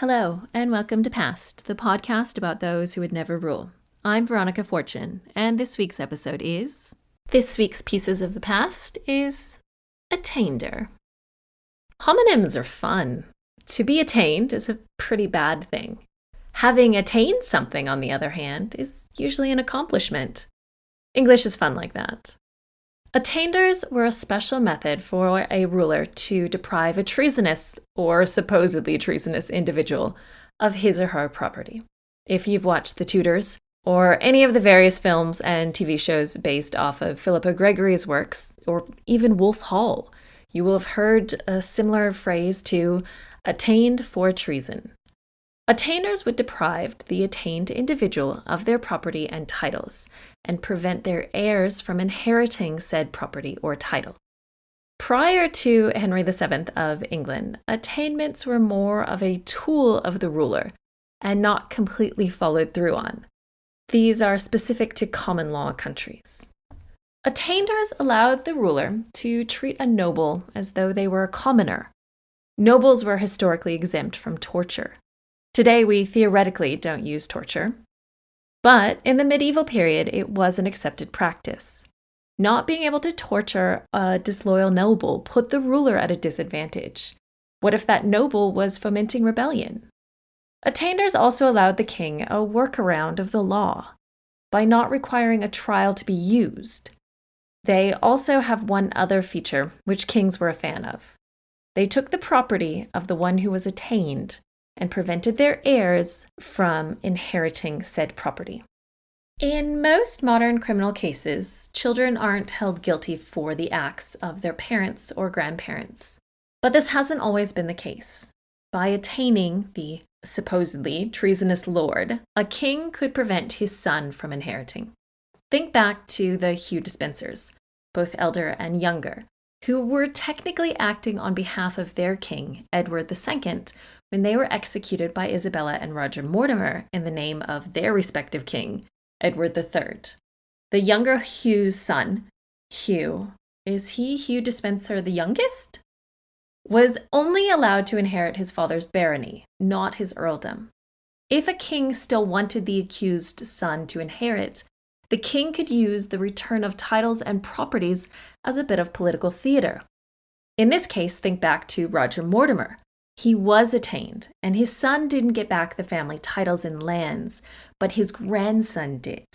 Hello, and welcome to Past, the podcast about those who would never rule. I'm Veronica Fortune, and this week's episode is... This week's Pieces of the Past is... Attainder. Homonyms are fun. To be attained is a pretty bad thing. Having attained something, on the other hand, is usually an accomplishment. English is fun like that. Attainders were a special method for a ruler to deprive a treasonous or supposedly treasonous individual of his or her property. If you've watched The Tudors or any of the various films and TV shows based off of Philippa Gregory's works, or even Wolf Hall, you will have heard a similar phrase to attained for treason. Attainders would deprive the attained individual of their property and titles, and prevent their heirs from inheriting said property or title. Prior to Henry VII of England, attainments were more of a tool of the ruler, and not completely followed through on. These are specific to common law countries. Attainders allowed the ruler to treat a noble as though they were a commoner. Nobles were historically exempt from torture. Today, we theoretically don't use torture. But in the medieval period, it was an accepted practice. Not being able to torture a disloyal noble put the ruler at a disadvantage. What if that noble was fomenting rebellion? Attainders also allowed the king a workaround of the law by not requiring a trial to be used. They also have one other feature which kings were a fan of. They took the property of the one who was attained and prevented their heirs from inheriting said property. In most modern criminal cases, children aren't held guilty for the acts of their parents or grandparents. But this hasn't always been the case. By attaining the supposedly treasonous lord, a king could prevent his son from inheriting. Think back to the Hugh Despensers, both elder and younger, who were technically acting on behalf of their king, Edward II, when they were executed by Isabella and Roger Mortimer in the name of their respective king, Edward III. The younger Hugh's son, Hugh, is he Hugh Despenser the youngest? Was only allowed to inherit his father's barony, not his earldom. If a king still wanted the accused son to inherit, the king could use the return of titles and properties as a bit of political theater. In this case, think back to Roger Mortimer. He was attained, and his son didn't get back the family titles and lands, but his grandson did.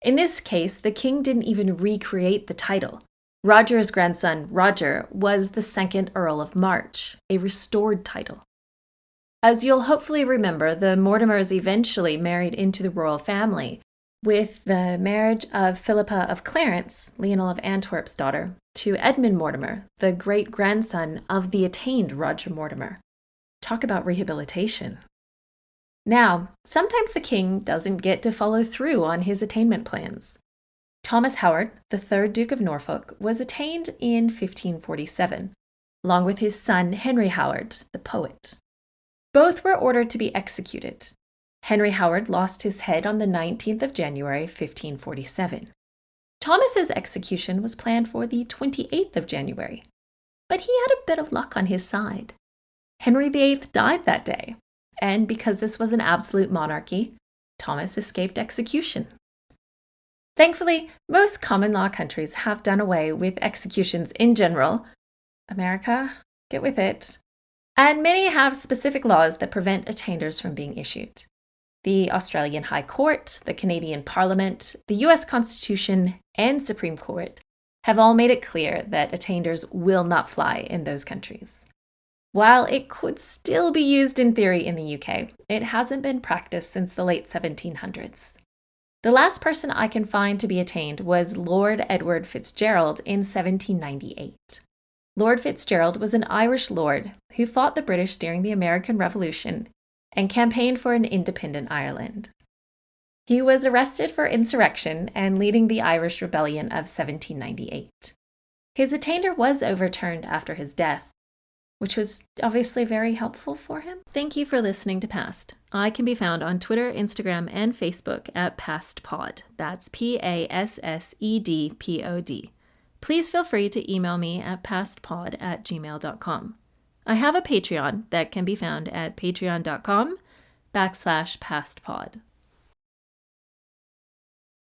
In this case, the king didn't even recreate the title. Roger's grandson, Roger, was the 2nd Earl of March, a restored title. As you'll hopefully remember, the Mortimers eventually married into the royal family, with the marriage of Philippa of Clarence, Lionel of Antwerp's daughter, to Edmund Mortimer, the great-grandson of the attained Roger Mortimer. Talk about rehabilitation. Now, sometimes the king doesn't get to follow through on his attainment plans. Thomas Howard, the 3rd Duke of Norfolk, was attained in 1547, along with his son Henry Howard, the poet. Both were ordered to be executed. Henry Howard lost his head on the 19th of January, 1547. Thomas's execution was planned for the 28th of January, but he had a bit of luck on his side. Henry VIII died that day, and because this was an absolute monarchy, Thomas escaped execution. Thankfully, most common law countries have done away with executions in general. America, get with it. And many have specific laws that prevent attainders from being issued. The Australian High Court, the Canadian Parliament, the US Constitution, and Supreme Court have all made it clear that attainders will not fly in those countries. While it could still be used in theory in the UK, it hasn't been practiced since the late 1700s. The last person I can find to be attained was Lord Edward Fitzgerald in 1798. Lord Fitzgerald was an Irish lord who fought the British during the American Revolution and campaigned for an independent Ireland. He was arrested for insurrection and leading the Irish Rebellion of 1798. His attainder was overturned after his death, which was obviously very helpful for him. Thank you for listening to Past. I can be found on Twitter, Instagram, and Facebook at PastPod. That's PASSEDPOD. Please feel free to email me at pastpod@gmail.com. I have a Patreon that can be found at patreon.com/pastpod.